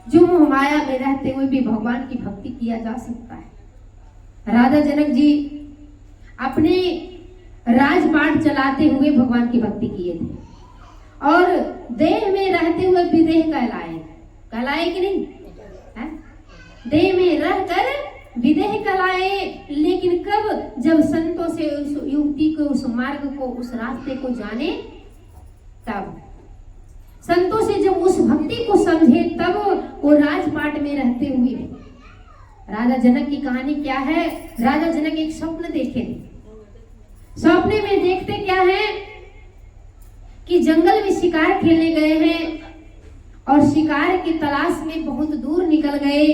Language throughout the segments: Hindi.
जो मोह माया में रहते हुए भी भगवान की भक्ति किया जा सकता है। राजा जनक जी अपने राजपाट चलाते हुए भगवान की भक्ति किए थे और देह में रहते हुए विदेह कहलाए कि नहीं है? देह में रहकर विदेह कहलाए, लेकिन कब? जब संतों से उस युक्ति को, उस मार्ग को, उस रास्ते को जाने तब, संतों से जब उस भक्ति को समझे तब वो राजपाट में रहते हुए। राजा जनक की कहानी क्या है? राजा जनक एक स्वप्न देखे थे। सपने में देखते क्या है कि जंगल में शिकार खेलने गए हैं और शिकार की तलाश में बहुत दूर निकल गए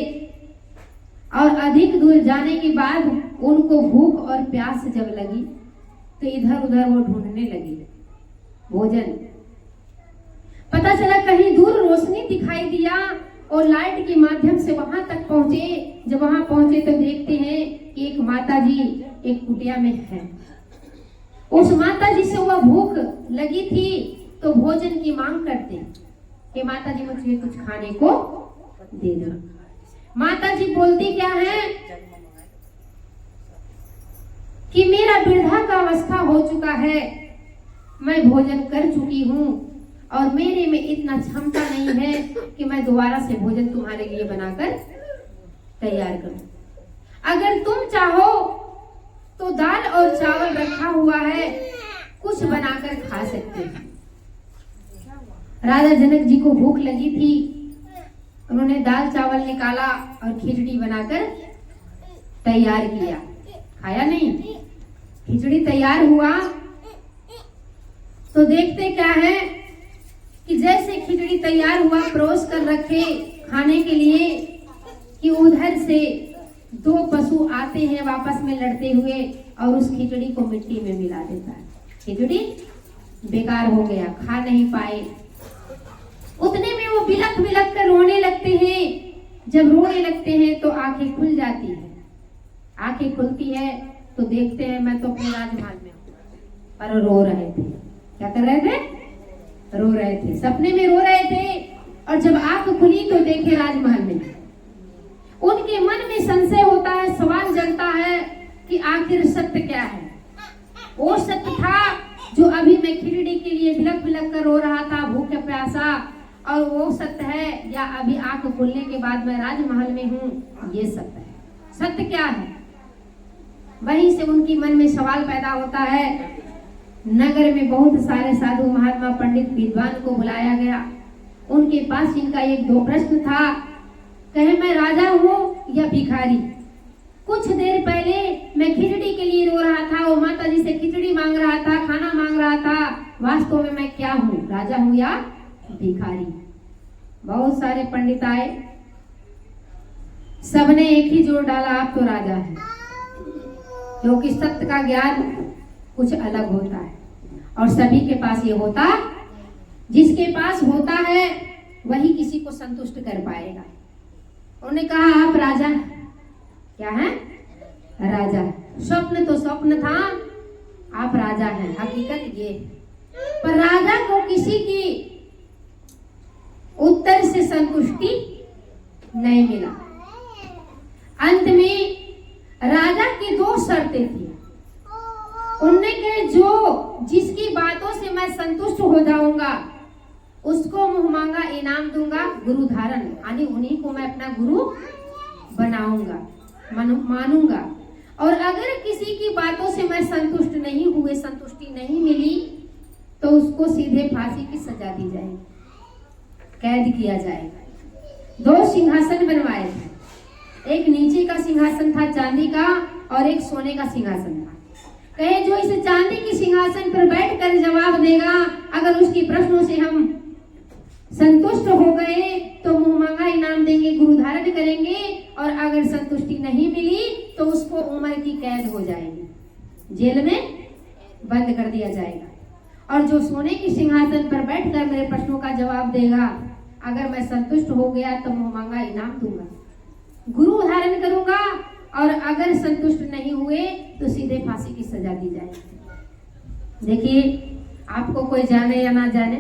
और अधिक दूर जाने के बाद उनको भूख और प्यास जब लगी तो इधर उधर वो ढूंढने लगी भोजन। पता चला कहीं दूर रोशनी दिखाई दिया और लाइट के माध्यम से वहां तक पहुंचे। जब वहां पहुंचे तो देखते हैं कि एक माता जी एक कुटिया में है। उस माता जी से वह भूख लगी थी तो भोजन की मांग करते कि माता जी मुझे कुछ खाने को दे दो। माता जी बोलती क्या है कि मेरा वृद्धा का अवस्था हो चुका है, मैं भोजन कर चुकी हूँ और मेरे में इतना क्षमता नहीं है कि मैं दोबारा से भोजन तुम्हारे लिए बनाकर तैयार करूं। अगर तुम चाहो तो दाल और चावल रखा हुआ है, कुछ बनाकर खा सकते हैं। राजा जनक जी को भूख लगी थी, उन्होंने दाल चावल निकाला और खिचड़ी बनाकर तैयार किया। खाया नहीं, खिचड़ी तैयार हुआ तो देखते क्या है कि जैसे खिचड़ी तैयार हुआ परोस कर रखे खाने के लिए कि उधर से दो पशु आते हैं वापस में लड़ते हुए और उस खिचड़ी को मिट्टी में मिला देता है। खिचड़ी बेकार हो गया, खा नहीं पाए। उतने में वो बिलख बिलख कर रोने लगते हैं। जब रोने लगते हैं तो आंखें खुल जाती है। आंखें खुलती है तो देखते हैं मैं तो अपने राजमहल में हूँ, पर रो रहे थे। क्या कर रहे थे? रो रहे थे, सपने में रो रहे थे। और जब आंख खुली तो देखे राजमहल में। उनके मन में संशय होता है, सवाल जलता है कि आखिर सत्य क्या है। वो सत्य था जो अभी मैं खिचड़ी के लिए बिलख बिलख कर रो रहा था भूखे प्यासा, और वो सत्य है या अभी आंख खुलने के बाद मैं राजमहल में हूँ, ये सत्य है। सत्य क्या है? वहीं से उनकी मन में सवाल पैदा होता है। नगर में बहुत सारे साधु महात्मा पंडित विद्वान को बुलाया गया। उनके पास इनका एक दो प्रश्न था। कहे मैं राजा हूँ या भिखारी? कुछ देर पहले मैं खिचड़ी के लिए रो रहा था, वो माता जी से खिचड़ी मांग रहा था, खाना मांग रहा था। वास्तव में मैं क्या हूँ, राजा हूँ या भिखारी? बहुत सारे पंडित आए, सबने एक ही जोर डाला, आप तो राजा हैं। क्योंकि सत्य का ज्ञान कुछ अलग होता है और सभी के पास ये होता, जिसके पास होता है वही किसी को संतुष्ट कर पाएगा। उन्होंने कहा आप राजा। क्या है? राजा। स्वप्न तो स्वप्न था, आप राजा हैं, हकीकत ये। पर राजा को किसी की उत्तर से संतुष्टि नहीं मिला। अंत में राजा की दो शर्तें थी। उनने कहा जो जिसकी बातों से मैं संतुष्ट हो जाऊंगा उसको मुंह मांगा इनाम दूंगा, गुरु धारण, यानी उन्हीं को मैं अपना गुरु बनाऊंगा, मानूंगा। और अगर किसी की बातों से मैं संतुष्ट नहीं हुए, संतुष्टि नहीं मिली, तो उसको सीधे फांसी की सजा दी जाएगी, कैद किया जाएगा। दो सिंहासन बनवाए थे, एक नीचे का सिंहासन था चांदी का और एक सोने का सिंहासन था। कहे जो इस चांदी की सिंहासन पर बैठकर जवाब देगा, अगर उसके प्रश्नों से हम संतुष्ट हो गए तो मुंह मांगा इनाम देंगे, गुरु धारण करेंगे, और अगर संतुष्टि नहीं मिली तो उसको उम्र की कैद हो जाएगी, जेल में बंद कर दिया जाएगा। और जो सोने की सिंहासन पर बैठकर मेरे प्रश्नों का जवाब देगा, अगर मैं संतुष्ट हो गया तो मुंह मांगा इनाम दूंगा, गुरु धारण करूंगा, और अगर संतुष्ट नहीं हुए तो सीधे फांसी की सजा दी जाएगी। देखिए, आपको कोई जाने या ना जाने,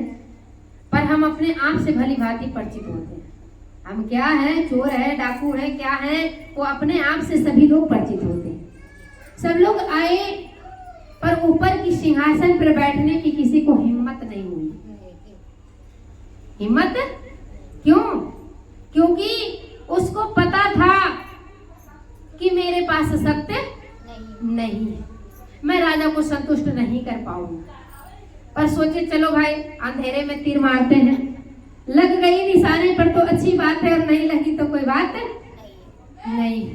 पर हम अपने आप से भली भांति परिचित होते हैं। हम क्या हैं, चोर है, डाकू है, क्या है, वो अपने आप से सभी लोग परिचित होते हैं। सब लोग आए पर ऊपर की सिंहासन पर बैठने की किसी को हिम्मत नहीं हुई। हिम्मत क्यों? क्योंकि उसको पता था कि मेरे पास सत्य नहीं है, मैं राजा को संतुष्ट नहीं कर पाऊंगा। पर सोचे चलो भाई अंधेरे में तीर मारते हैं, लग गई निशाने पर तो अच्छी बात है, और नहीं लगी तो कोई बात नहीं,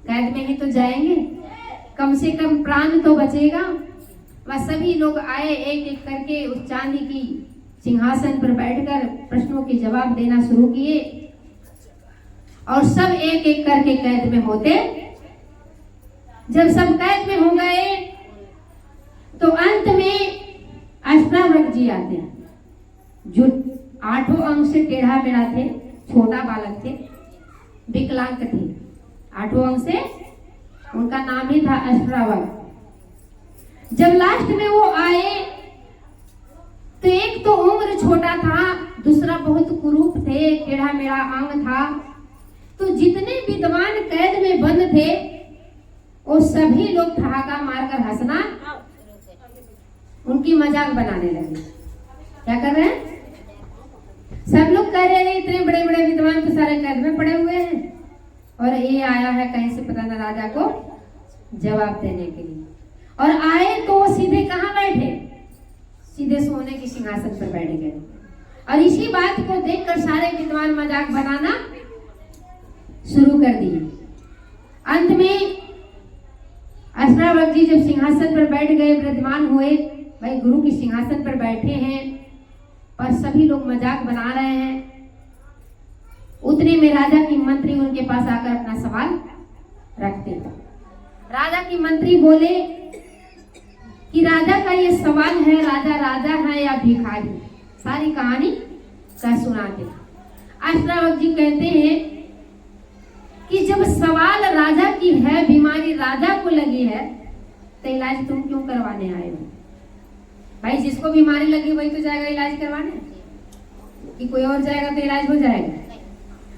कैद में ही तो जाएंगे, कम से कम प्राण तो बचेगा। वह सभी लोग आए, एक एक करके उस चांदी की सिंहासन पर बैठकर प्रश्नों के जवाब देना शुरू किए, और सब एक एक करके कैद में होते। जब सब कैद में हो गए तो अंत में अष्टावक्र जी आते हैं, जो 8 अंग से टेढ़ा मेढ़ा थे, छोटा बालक थे, विकलांग थे 8 अंग से, उनका नाम ही था अष्टावक्र। जब लास्ट में वो आए तो एक तो उम्र छोटा था, दूसरा बहुत कुरूप थे, टेढ़ा मेढ़ा अंग था। तो जितने विद्वान कैद में बंद थे वो सभी लोग ठहाका मारकर हंसना, उनकी मजाक बनाने लगे। क्या कर रहे हैं? सब लोग कह रहे हैं इतने बड़े बड़े विद्वान तो सारे कैद में पड़े हुए हैं, और ये आया है कहीं से पता न राजा को जवाब देने के लिए। और आए तो वो सीधे कहाँ बैठे? सीधे सोने की सिंहासन पर बैठ गए। और इसी बात को देखकर सारे विद्वान मजाक बनाना शुरू कर दिए। अंत में अष्टावक्र जी जब सिंहासन पर बैठ गए, विराजमान हुए, भाई गुरु की सिंहासन पर बैठे हैं, पर सभी लोग मजाक बना रहे हैं। उतने में राजा की मंत्री उनके पास आकर अपना सवाल रखते। राजा की मंत्री बोले कि राजा का ये सवाल है, राजा राजा है या भिखारी? सारी कहानी का सुनाते। अष्टावक्र जी कहते हैं कि जब सवाल राजा की है, बीमारी राजा को लगी है, तो इलाज तुम क्यों करवाने आए हो? भाई जिसको बीमारी लगी वही तो जाएगा इलाज करवाने, कि कोई और जाएगा तो इलाज हो जाएगा?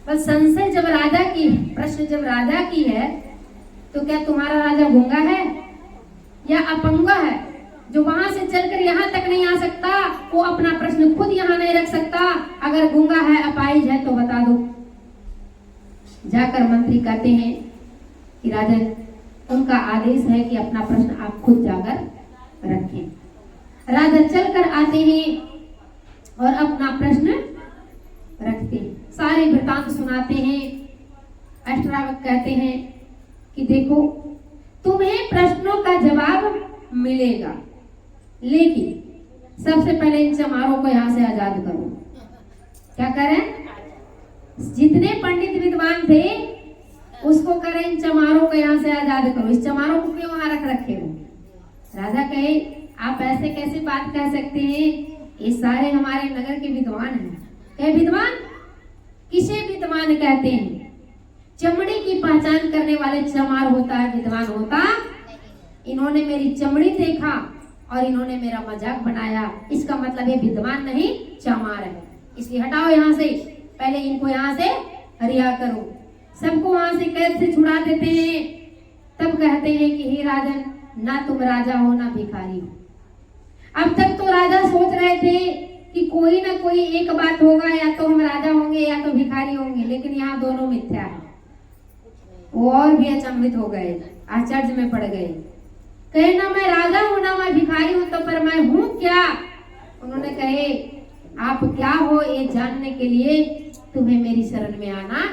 बस संशय जब राजा की, प्रश्न जब राजा की है, तो क्या तुम्हारा राजा गूंगा है या अपंगा है, जो वहां से चलकर यहाँ तक नहीं आ सकता? वो अपना प्रश्न खुद यहाँ नहीं रख सकता। अगर गूंगा है, अपाहिज है तो बता दो। जाकर मंत्री कहते हैं कि राजन, उनका आदेश है कि अपना प्रश्न आप खुद जाकर रखें। राजा चलकर आते हैं और अपना प्रश्न रखते हैं, सारे वृतांत सुनाते हैं। अष्टावक्र कहते हैं कि देखो, तुम्हें प्रश्नों का जवाब मिलेगा, लेकिन सबसे पहले इन चमारों को यहाँ से आजाद करो। क्या करें? जितने पंडित विद्वान थे उसको करें इन चमारों को यहाँ से आजाद करो। इस चमारों को क्यों वहां रखे हो? राजा कहे आप ऐसे कैसे बात कह सकते हैं, ये सारे हमारे नगर के विद्वान हैं। कहे विद्वान? किसे विद्वान कहते हैं? चमड़ी की पहचान करने वाले चमार होता है, विद्वान होता। इन्होंने मेरी चमड़ी देखा और इन्होंने मेरा मजाक बनाया, इसका मतलब ये विद्वान नहीं चमार है। इसलिए हटाओ यहाँ से, पहले इनको यहाँ से रिहा करो। सबको वहां से कैद से छुड़ा देते हैं। तब कहते हैं कि हे राजन, ना तुम राजा हो ना भिखारी हो। अब तक तो राजा सोच रहे थे कि कोई ना कोई एक बात होगा, या तो हम राजा होंगे या तो भिखारी होंगे, लेकिन यहाँ दोनों मिथ्या है। वो और भी अचंभित हो गए, आश्चर्य में पड़ गए। कहे ना मैं राजा हूं ना मैं भिखारी हूं, तो पर मैं हूं क्या? उन्होंने कहे आप क्या हो ये जानने के लिए तुम्हें मेरी शरण में आना,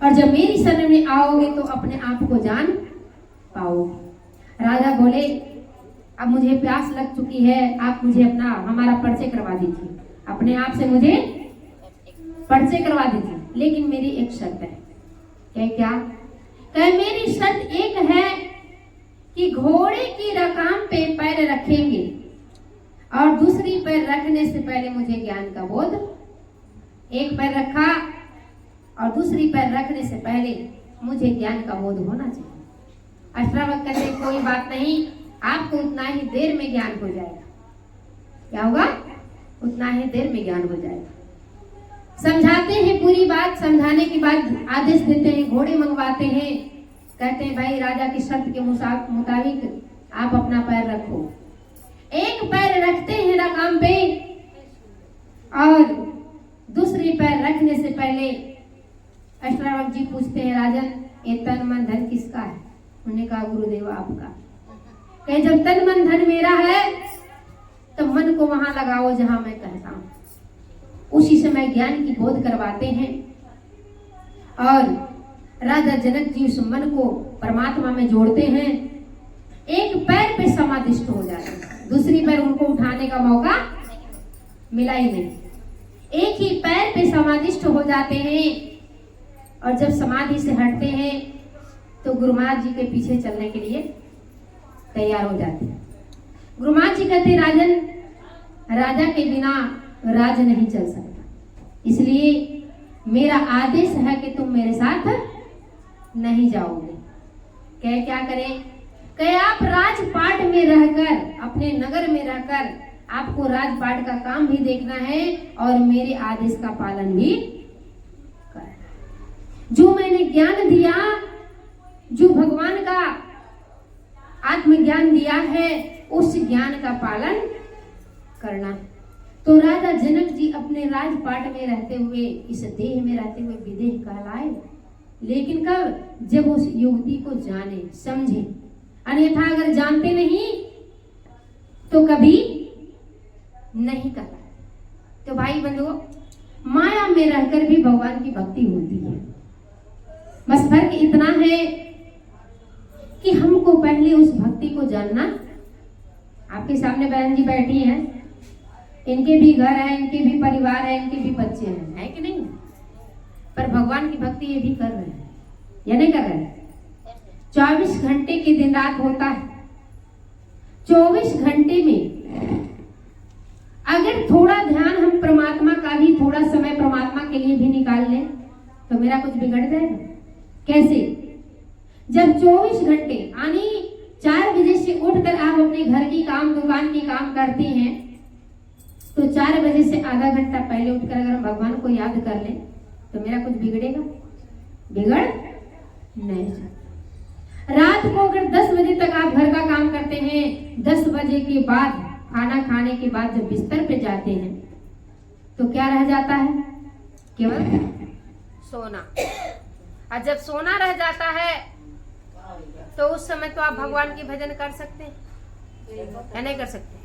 और जब मेरी शरण में आओगे तो अपने आप को जान पाओगे। राजा बोले अब मुझे प्यास लग चुकी है, आप मुझे अपना हमारा परिचय करवा दीजिए, अपने आप से मुझे परिचय करवा दीजिए, लेकिन मेरी एक शर्त है। क्या? कहे मेरी शर्त एक है कि घोड़े की रकाम पे पैर रखेंगे और दूसरी पैर रखने से पहले मुझे ज्ञान का बोध। एक पैर रखा और दूसरी पैर रखने से पहले मुझे ज्ञान का बोध होना चाहिए। अष्टावक्र कहते कोई बात नहीं, आपको उतना ही देर में ज्ञान हो जाएगा। क्या होगा? उतना ही देर में ज्ञान हो जाएगा। समझाते हैं पूरी बात, समझाने के बाद आदेश देते हैं, घोड़े मंगवाते हैं, कहते हैं भाई राजा की शर्त के मुताबिक आप अपना पैर रखो। एक पैर रखते हैं रकाम पे और दूसरी पैर रखने से पहले अष्टावक्र जी पूछते हैं राजन ये तन मन धन किसका है? उन्होंने कहा गुरुदेव आपका। कहे जब तन मन धन मेरा है तो मन को वहां लगाओ जहां मैं कहता हूं। उसी समय ज्ञान की बोध करवाते हैं और राजा जनक जी उस मन को परमात्मा में जोड़ते हैं। एक पैर पे समाधिष्ट हो जाते हैं, दूसरी पैर उनको उठाने का मौका मिला ही नहीं। एक ही पैर पे समाधिष्ट हो जाते हैं और जब समाधि से हटते हैं तो गुरु महाराज जी के पीछे चलने के लिए तैयार हो जाते हैं। गुरु महाराज जी कहते राजन राजा के बिना राज नहीं चल सकता, इसलिए मेरा आदेश है कि तुम मेरे साथ नहीं जाओगे। कहे क्या करें? कहे आप राजपाट में रहकर, अपने नगर में रहकर आपको राजपाट का काम भी देखना है और मेरे आदेश का पालन भी करना है। जो मैंने ज्ञान दिया, जो भगवान का आत्मज्ञान दिया है, उस ज्ञान का पालन करना है। तो राजा जनक जी अपने राजपाट में रहते हुए, इस देह में रहते हुए विदेह कहलाए, लेकिन कब? जब उस युवती को जाने समझे। अन्यथा अगर जानते नहीं तो कभी नहीं कहलाए। तो भाई बंधुओं, माया में रहकर भी भगवान की भक्ति होती है। बस फर्क इतना है कि हमको पहले उस भक्ति को जानना। आपके सामने बहन जी बैठी हैं, इनके भी घर है, इनके भी परिवार है, इनके भी बच्चे हैं, है कि नहीं? पर भगवान की भक्ति ये भी कर रहे हैं या नहीं कर रहे हैं? 24 घंटे की दिन रात होता है। 24 घंटे में अगर थोड़ा ध्यान हम परमात्मा का भी, थोड़ा समय परमात्मा के लिए भी निकाल लें तो मेरा कुछ बिगड़ जाएगा? कैसे? जब 24 घंटे यानी 4 बजे से उठकर आप अपने घर की काम, दुकान की काम करते हैं, तो 4 बजे से आधा घंटा पहले उठकर अगर हम भगवान को याद कर लें तो मेरा कुछ बिगड़ेगा? बिगड़ नहीं सकता। रात को अगर 10 बजे तक आप घर का काम करते हैं, 10 बजे के बाद खाना खाने के बाद जब बिस्तर पे जाते हैं तो क्या रह जाता है? केवल सोना। और जब सोना रह जाता है तो उस समय तो आप भगवान की भजन कर सकते हैं या नहीं कर सकते?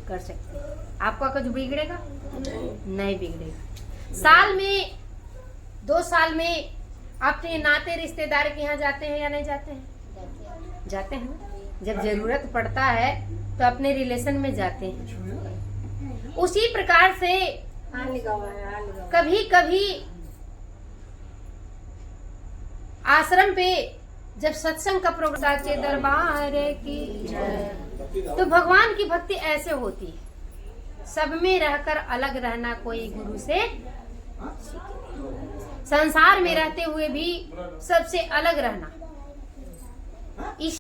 कर सकते हैं। आपका कुछ बिगड़ेगा? नहीं बिगड़ेगा। साल में 2 साल में अपने नाते रिश्तेदार के यहाँ जाते हैं या नहीं जाते हैं? जाते हैं ना। जब जरूरत पड़ता है तो अपने रिलेशन में जाते हैं। उसी प्रकार से कभी कभी आश्रम पे जब सत्संग का प्रोग्राम, साचे दरबार की, तो भगवान की भक्ति ऐसे होती है। सब में रहकर अलग रहना कोई गुरु से, संसार में रहते हुए भी सबसे अलग रहना।